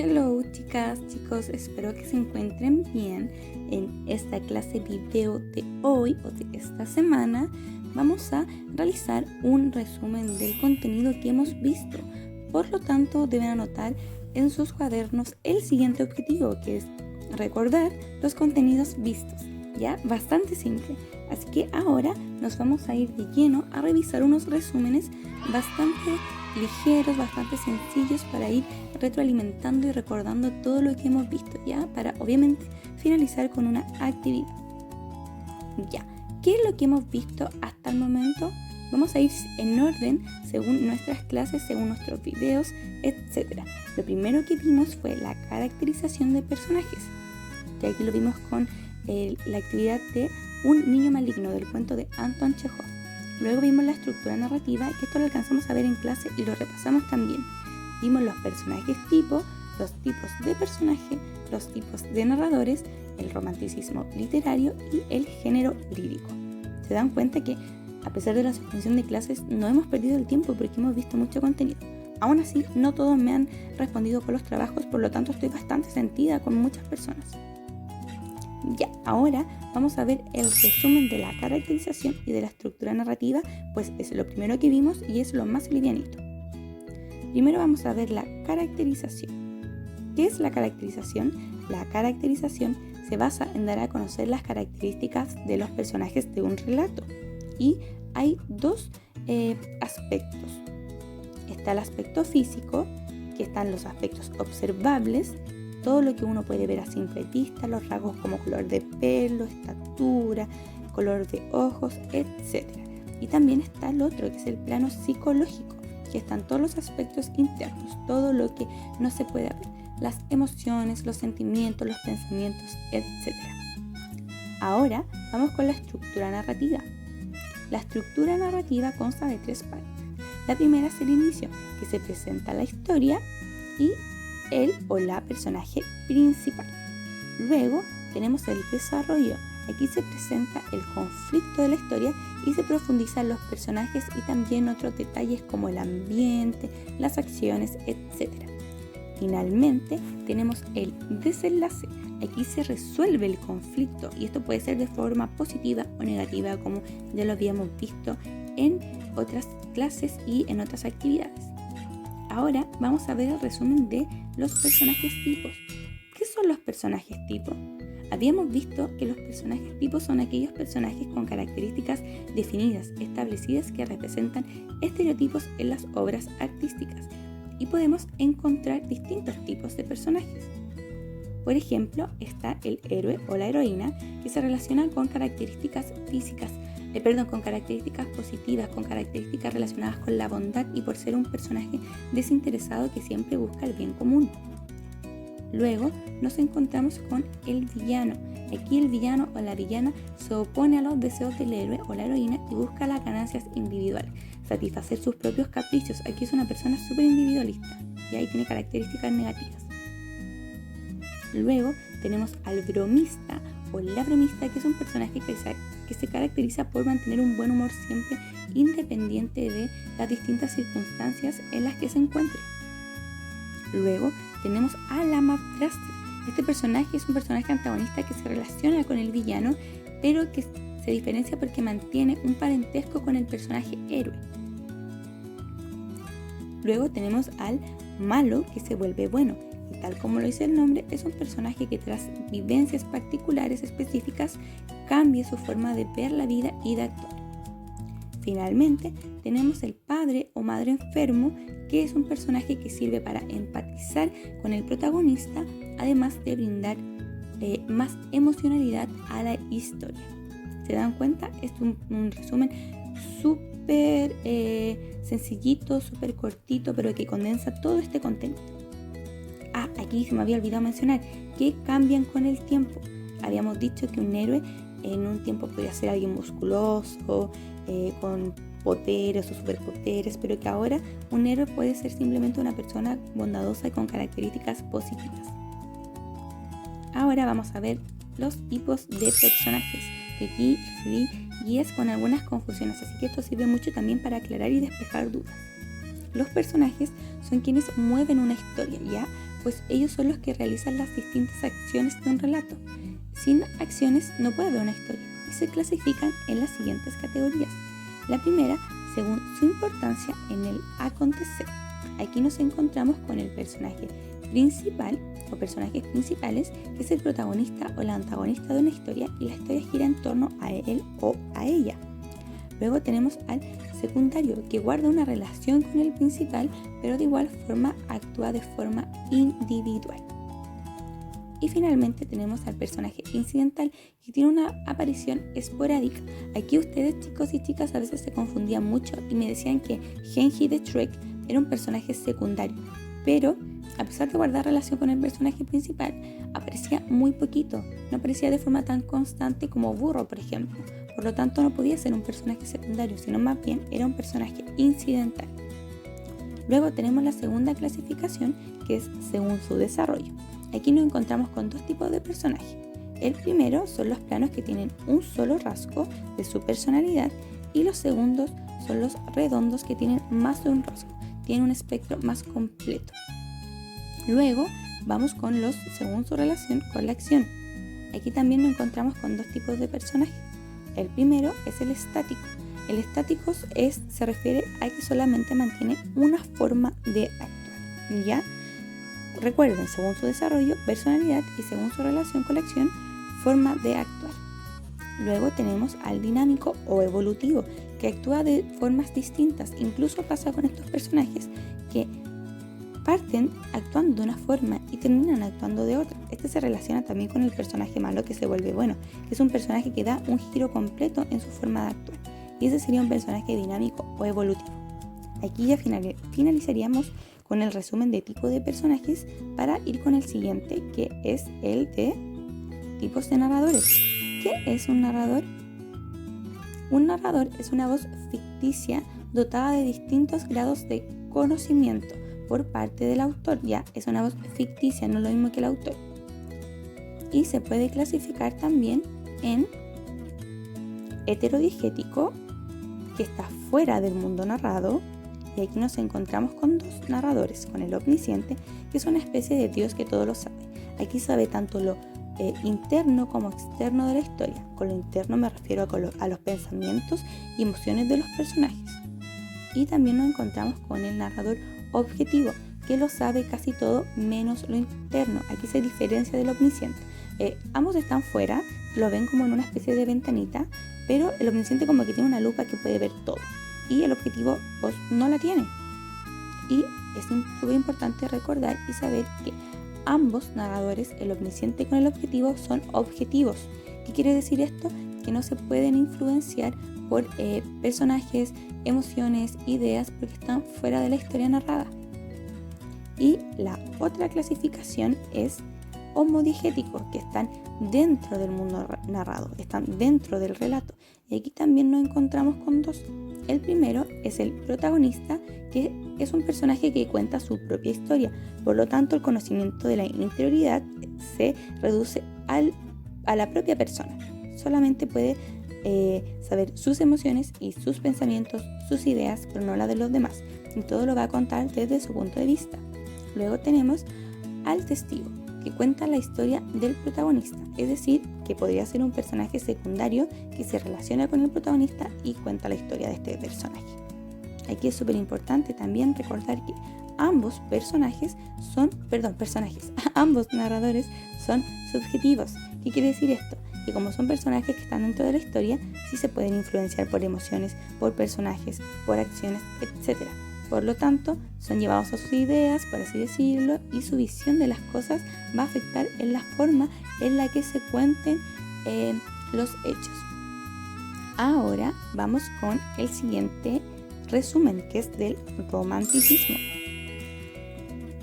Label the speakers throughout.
Speaker 1: Hello chicas, chicos, espero que se encuentren bien. En esta clase video de hoy o de esta semana vamos a realizar un resumen del contenido que hemos visto. Por lo tanto, deben anotar en sus cuadernos el siguiente objetivo, que es recordar los contenidos vistos. Ya, bastante simple. Así que ahora nos vamos a ir de lleno a revisar unos resúmenes bastante ligeros, bastante sencillos para ir retroalimentando y recordando todo lo que hemos visto, ya, para obviamente finalizar con una actividad. Ya, ¿qué es lo que hemos visto hasta el momento? Vamos a ir en orden según nuestras clases, según nuestros videos, etc. Lo primero que vimos fue la caracterización de personajes, que aquí lo vimos con la actividad de Un niño maligno del cuento de Anton Chekhov. Luego vimos la estructura narrativa, que esto lo alcanzamos a ver en clase y lo repasamos también. Vimos los personajes tipo, los tipos de personaje, los tipos de narradores, el romanticismo literario y el género lírico. Se dan cuenta que a pesar de la suspensión de clases no hemos perdido el tiempo porque hemos visto mucho contenido. Aún así, no todos me han respondido con los trabajos, por lo tanto estoy bastante sentida con muchas personas. Ya, ahora vamos a ver el resumen de la caracterización y de la estructura narrativa, pues es lo primero que vimos y es lo más livianito. Primero vamos a ver la caracterización. ¿Qué es la caracterización? La caracterización se basa en dar a conocer las características de los personajes de un relato. Y hay dos aspectos. Está el aspecto físico, que están los aspectos observables, todo lo que uno puede ver a simple vista, los rasgos como color de pelo, estatura, color de ojos, etc. Y también está el otro, que es el plano psicológico, que están todos los aspectos internos, todo lo que no se puede ver, las emociones, los sentimientos, los pensamientos, etc. Ahora vamos con la estructura narrativa. La estructura narrativa consta de 3 partes. La primera es el inicio, que se presenta la historia y el o la personaje principal. Luego tenemos el desarrollo. Aquí se presenta el conflicto de la historia y se profundizan los personajes y también otros detalles como el ambiente, las acciones, etc. Finalmente tenemos el desenlace. Aquí se resuelve el conflicto y esto puede ser de forma positiva o negativa, como ya lo habíamos visto en otras clases y en otras actividades. Ahora vamos a ver el resumen de los personajes tipos. ¿Qué son los personajes tipo? Habíamos visto que los personajes tipo son aquellos personajes con características definidas, establecidas, que representan estereotipos en las obras artísticas. Y podemos encontrar distintos tipos de personajes. Por ejemplo, está el héroe o la heroína, que se relaciona con características físicas, con características positivas, con características relacionadas con la bondad y por ser un personaje desinteresado que siempre busca el bien común. Luego nos encontramos con el villano. Aquí el villano o la villana se opone a los deseos del héroe o la heroína y busca las ganancias individuales, satisfacer sus propios caprichos. Aquí es una persona súper individualista y ahí tiene características negativas. Luego tenemos al bromista o la bromista, que es un personaje que se caracteriza por mantener un buen humor siempre, independiente de las distintas circunstancias en las que se encuentre. Luego tenemos a la madrastra. Este personaje es un personaje antagonista que se relaciona con el villano, pero que se diferencia porque mantiene un parentesco con el personaje héroe. Luego tenemos al malo, que se vuelve bueno. Y tal como lo dice el nombre, es un personaje que tras vivencias particulares específicas cambia su forma de ver la vida y de actuar. Finalmente, tenemos el padre o madre enfermo, que es un personaje que sirve para empatizar con el protagonista, además de brindar más emocionalidad a la historia. ¿Se dan cuenta? Es un resumen súper sencillito, súper cortito, pero que condensa todo este contenido. Aquí se me había olvidado mencionar que cambian con el tiempo. Habíamos dicho que un héroe en un tiempo podría ser alguien musculoso, con poderes o superpoderes, pero que ahora un héroe puede ser simplemente una persona bondadosa y con características positivas. Ahora vamos a ver los tipos de personajes, que aquí recibí guías con algunas confusiones, así que esto sirve mucho también para aclarar y despejar dudas. Los personajes son quienes mueven una historia, ¿ya? pues ellos son los que realizan las distintas acciones de un relato. Sin acciones no puede haber una historia y se clasifican en las siguientes categorías. La primera, según su importancia en el acontecer. Aquí nos encontramos con el personaje principal o personajes principales, que es el protagonista o la antagonista de una historia y la historia gira en torno a él o a ella. Luego tenemos al secundario, que guarda una relación con el principal, pero de igual forma actúa de forma individual. Y finalmente tenemos al personaje incidental, que tiene una aparición esporádica. Aquí ustedes, chicos y chicas, a veces se confundían mucho y me decían que Genji de Shrek era un personaje secundario, pero a pesar de guardar relación con el personaje principal, aparecía muy poquito, no aparecía de forma tan constante como Burro, por ejemplo. Por lo tanto, no podía ser un personaje secundario, sino más bien era un personaje incidental. Luego tenemos la segunda clasificación, que es según su desarrollo. Aquí nos encontramos con dos tipos de personajes. El primero son los planos que tienen un solo rasgo de su personalidad, y los segundos son los redondos que tienen más de un rasgo, tienen un espectro más completo. Luego vamos con los según su relación con la acción. Aquí también nos encontramos con dos tipos de personajes. El primero es el estático. El estático se refiere a que solamente mantiene una forma de actuar. ¿Ya? Recuerden, según su desarrollo, personalidad, y según su relación con la acción, forma de actuar. Luego tenemos al dinámico o evolutivo, que actúa de formas distintas. Incluso pasa con estos personajes que parten actuando de una forma y terminan actuando de otra. Este se relaciona también con el personaje malo que se vuelve bueno, que es un personaje que da un giro completo en su forma de actuar. Y ese sería un personaje dinámico o evolutivo. Aquí ya finalizaríamos con el resumen de tipo de personajes para ir con el siguiente, que es el de tipos de narradores. ¿Qué es un narrador? Un narrador es una voz ficticia dotada de distintos grados de conocimiento por parte del autor. Ya es una voz ficticia, no es lo mismo que el autor. Y se puede clasificar también en heterodigético, que está fuera del mundo narrado, y aquí nos encontramos con dos narradores, con el omnisciente, que es una especie de Dios que todo lo sabe. Aquí sabe tanto lo interno como externo de la historia. Con lo interno me refiero a los pensamientos y emociones de los personajes. Y también nos encontramos con el narrador objetivo, que lo sabe casi todo menos lo interno. Aquí se diferencia del omnisciente. Ambos están fuera, lo ven como en una especie de ventanita, pero el omnisciente como que tiene una lupa que puede ver todo, y el objetivo pues no la tiene. Y es súper importante recordar y saber que ambos narradores, el omnisciente con el objetivo, son objetivos. ¿Qué quiere decir esto? Que no se pueden influenciar por personajes, emociones, ideas, porque están fuera de la historia narrada. Y la otra clasificación es homodigéticos, que están dentro del mundo narrado, están dentro del relato. Y aquí también nos encontramos con dos. El primero es el protagonista, que es un personaje que cuenta su propia historia. Por lo tanto, el conocimiento de la interioridad se reduce a la propia persona. Solamente puede saber sus emociones y sus pensamientos, sus ideas, pero no la de los demás. Y todo lo va a contar desde su punto de vista. Luego tenemos al testigo, que cuenta la historia del protagonista, es decir, que podría ser un personaje secundario que se relaciona con el protagonista y cuenta la historia de este personaje. Aquí es súper importante también recordar que ambos ambos narradores son subjetivos. ¿Qué quiere decir esto? Que como son personajes que están dentro de la historia, sí se pueden influenciar por emociones, por personajes, por acciones, etc. Por lo tanto, son llevados a sus ideas, por así decirlo, y su visión de las cosas va a afectar en la forma en la que se cuenten los hechos. Ahora vamos con el siguiente resumen, que es del romanticismo.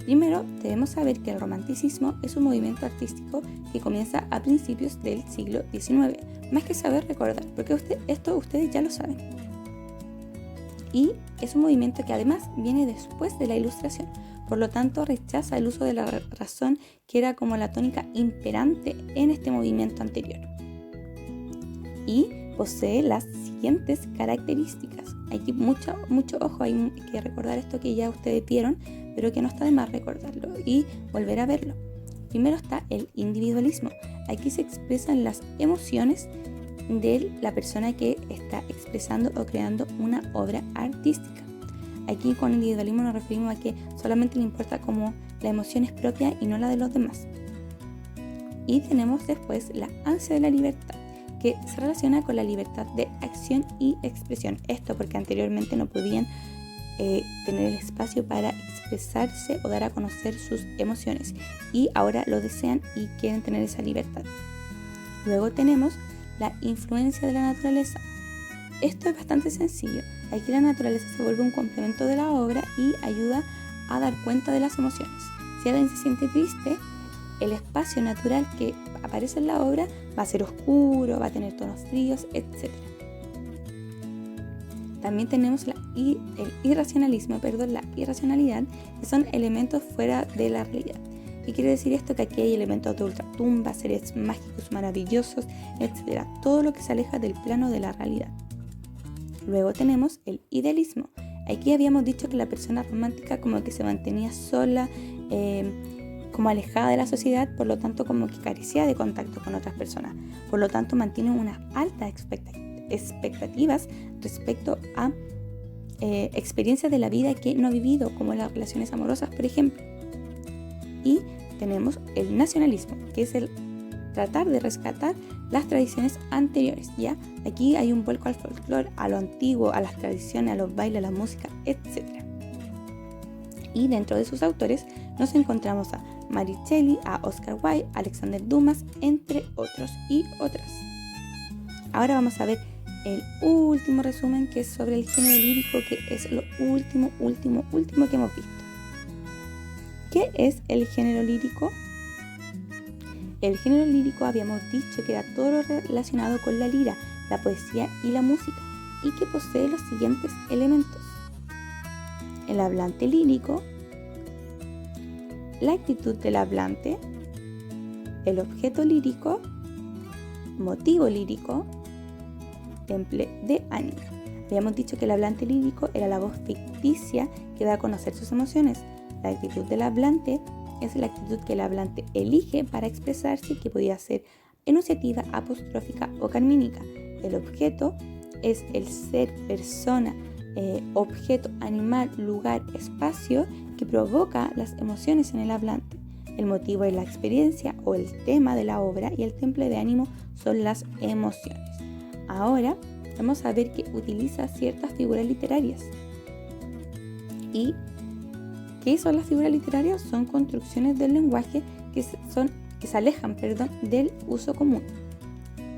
Speaker 1: Primero, debemos saber que el romanticismo es un movimiento artístico que comienza a principios del siglo XIX. Más que saber, recordar, porque esto ustedes ya lo saben. Y es un movimiento que además viene después de la Ilustración. Por lo tanto, rechaza el uso de la razón, que era como la tónica imperante en este movimiento anterior. Y posee las siguientes características. Aquí mucho ojo, hay que recordar esto que ya ustedes vieron, pero que no está de más recordarlo y volver a verlo. Primero está el individualismo. Aquí se expresan las emociones de la persona que está expresando o creando una obra artística. Aquí con individualismo nos referimos a que solamente le importa como la emoción es propia y no la de los demás. Y tenemos después la ansia de la libertad, que se relaciona con la libertad de acción y expresión. Esto porque anteriormente no podían tener el espacio para expresarse o dar a conocer sus emociones y ahora lo desean y quieren tener esa libertad. Luego tenemos la influencia de la naturaleza. Esto es bastante sencillo. Aquí la naturaleza se vuelve un complemento de la obra y ayuda a dar cuenta de las emociones. Si alguien se siente triste, el espacio natural que aparece en la obra va a ser oscuro, va a tener tonos fríos, etc. También tenemos la irracionalidad, que son elementos fuera de la realidad. ¿Qué quiere decir esto? Que aquí hay elementos de ultratumba, seres mágicos maravillosos, etc. Todo lo que se aleja del plano de la realidad. Luego tenemos el idealismo. Aquí habíamos dicho que la persona romántica como que se mantenía sola, como alejada de la sociedad, por lo tanto como que carecía de contacto con otras personas. Por lo tanto mantiene unas altas expectativas respecto a experiencias de la vida que no ha vivido, como las relaciones amorosas, por ejemplo. Y tenemos el nacionalismo, que es el tratar de rescatar las tradiciones anteriores, ¿ya? Aquí hay un vuelco al folclore, a lo antiguo, a las tradiciones, a los bailes, a la música, etc. Y dentro de sus autores nos encontramos a Mary Shelley, a Oscar Wilde, Alexander Dumas, entre otros y otras. Ahora vamos a ver el último resumen, que es sobre el género lírico, que es lo último que hemos visto. ¿Qué es el género lírico? El género lírico habíamos dicho que era todo lo relacionado con la lira, la poesía y la música, y que posee los siguientes elementos: el hablante lírico, la actitud del hablante, el objeto lírico, motivo lírico, temple de ánimo. Habíamos dicho que el hablante lírico era la voz ficticia que da a conocer sus emociones. La actitud del hablante es la actitud que el hablante elige para expresarse, que podía ser enunciativa, apostrófica o carmínica. El objeto es el ser, persona, objeto, animal, lugar, espacio que provoca las emociones en el hablante. El motivo es la experiencia o el tema de la obra y el temple de ánimo son las emociones. Ahora vamos a ver que utiliza ciertas figuras literarias. ¿Y qué son las figuras literarias? Son construcciones del lenguaje que se alejan del uso común.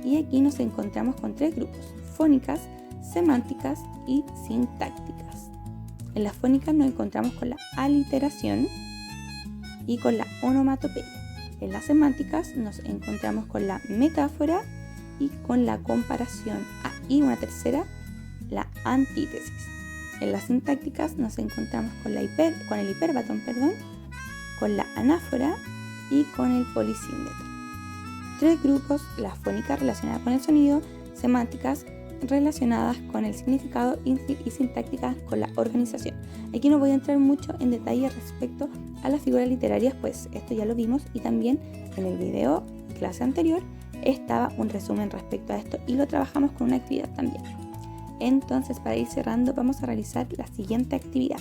Speaker 1: Y aquí nos encontramos con tres grupos: fónicas, semánticas y sintácticas. En las fónicas nos encontramos con la aliteración y con la onomatopeya. En las semánticas nos encontramos con la metáfora y con la comparación. Y una tercera, la antítesis. En las sintácticas nos encontramos con el hiperbatón, con la anáfora y con el polisímetro. Tres grupos: las fónicas relacionadas con el sonido, semánticas relacionadas con el significado y sintácticas con la organización. Aquí no voy a entrar mucho en detalle respecto a las figuras literarias, pues esto ya lo vimos, y también en el video clase anterior estaba un resumen respecto a esto y lo trabajamos con una actividad también. Entonces, para ir cerrando, vamos a realizar la siguiente actividad.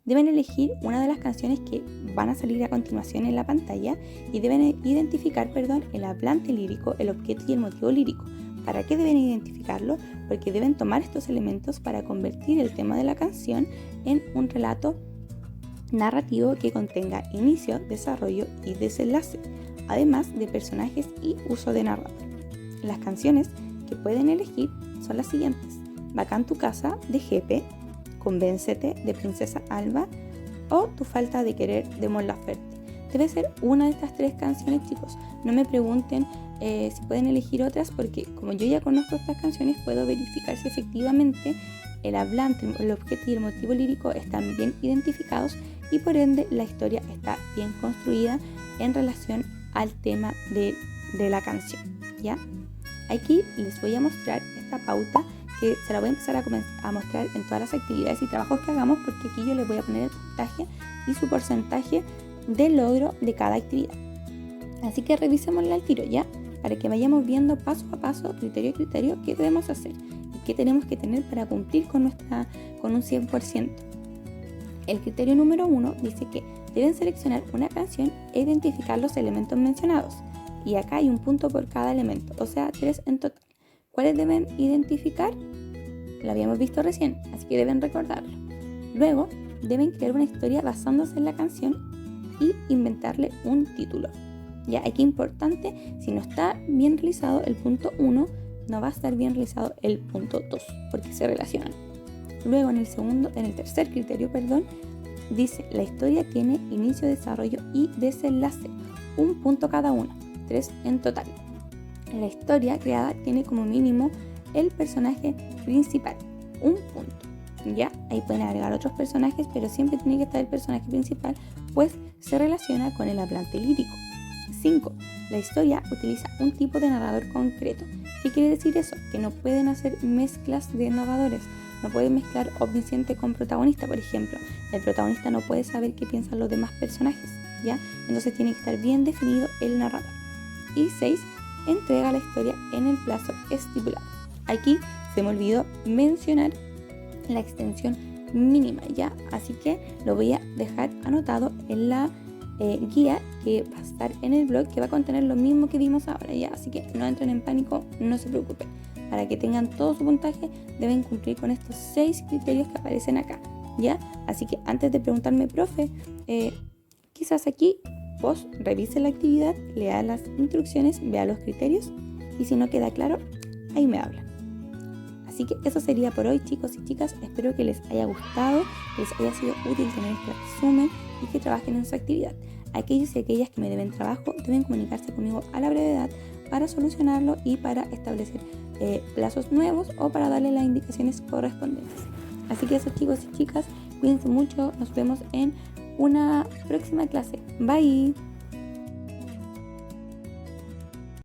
Speaker 1: Deben elegir una de las canciones que van a salir a continuación en la pantalla y deben identificar, el hablante lírico, el objeto y el motivo lírico. ¿Para qué deben identificarlo? Porque deben tomar estos elementos para convertir el tema de la canción en un relato narrativo que contenga inicio, desarrollo y desenlace, además de personajes y uso de narrador. Las canciones que pueden elegir son las siguientes: Bacán tu casa, de Jepe; Convéncete, de Princesa Alba; o Tu falta de querer, de Mon Laferte. Debe ser una de estas tres canciones, chicos. No me pregunten si pueden elegir otras, porque como yo ya conozco estas canciones, puedo verificar si efectivamente el hablante, el objeto y el motivo lírico están bien identificados y por ende la historia está bien construida en relación al tema de la canción, ¿ya? Aquí les voy a mostrar esta pauta que se la voy a empezar a mostrar en todas las actividades y trabajos que hagamos, porque aquí yo les voy a poner el puntaje y su porcentaje de logro de cada actividad. Así que revisémosla al tiro, ¿ya? Para que vayamos viendo paso a paso, criterio a criterio, qué debemos hacer y qué tenemos que tener para cumplir con un 100%. El criterio número 1 dice que deben seleccionar una canción e identificar los elementos mencionados. Y acá hay un punto por cada elemento, o sea, 3 en total. ¿Cuáles deben identificar? Lo habíamos visto recién, así que deben recordarlo. Luego, deben crear una historia basándose en la canción y inventarle un título. Ya, aquí importante, si no está bien realizado el punto 1, no va a estar bien realizado el punto 2, porque se relacionan. Luego, en el tercer criterio, dice, la historia tiene inicio, desarrollo y desenlace. Un punto cada uno, 3 en total. La historia creada tiene como mínimo el personaje principal, un punto. Ya, ahí pueden agregar otros personajes, pero siempre tiene que estar el personaje principal, pues se relaciona con el hablante lírico. 5. La historia utiliza un tipo de narrador concreto. ¿Qué quiere decir eso? Que no pueden hacer mezclas de narradores. No pueden mezclar omnisciente con protagonista, por ejemplo. El protagonista no puede saber qué piensan los demás personajes, ¿ya? Entonces tiene que estar bien definido el narrador. Y 6. Entrega la historia en el plazo estipulado. Aquí se me olvidó mencionar la extensión mínima, ¿ya? Así que lo voy a dejar anotado en la guía que va a estar en el blog, que va a contener lo mismo que vimos ahora, ¿ya? Así que no entren en pánico, no se preocupen. Para que tengan todo su puntaje, deben cumplir con estos 6 criterios que aparecen acá, ¿ya? Así que antes de preguntarme, profe, quizás aquí vos revise la actividad, lea las instrucciones, vea los criterios, y si no queda claro, ahí me hablan. Así que eso sería por hoy, chicos y chicas. Espero que les haya gustado, que les haya sido útil tener este resumen y que trabajen en su actividad. Aquellos y aquellas que me deben trabajo deben comunicarse conmigo a la brevedad para solucionarlo y para establecer plazos nuevos o para darle las indicaciones correspondientes. Así que eso, chicos y chicas, cuídense mucho, nos vemos en una próxima clase. Bye.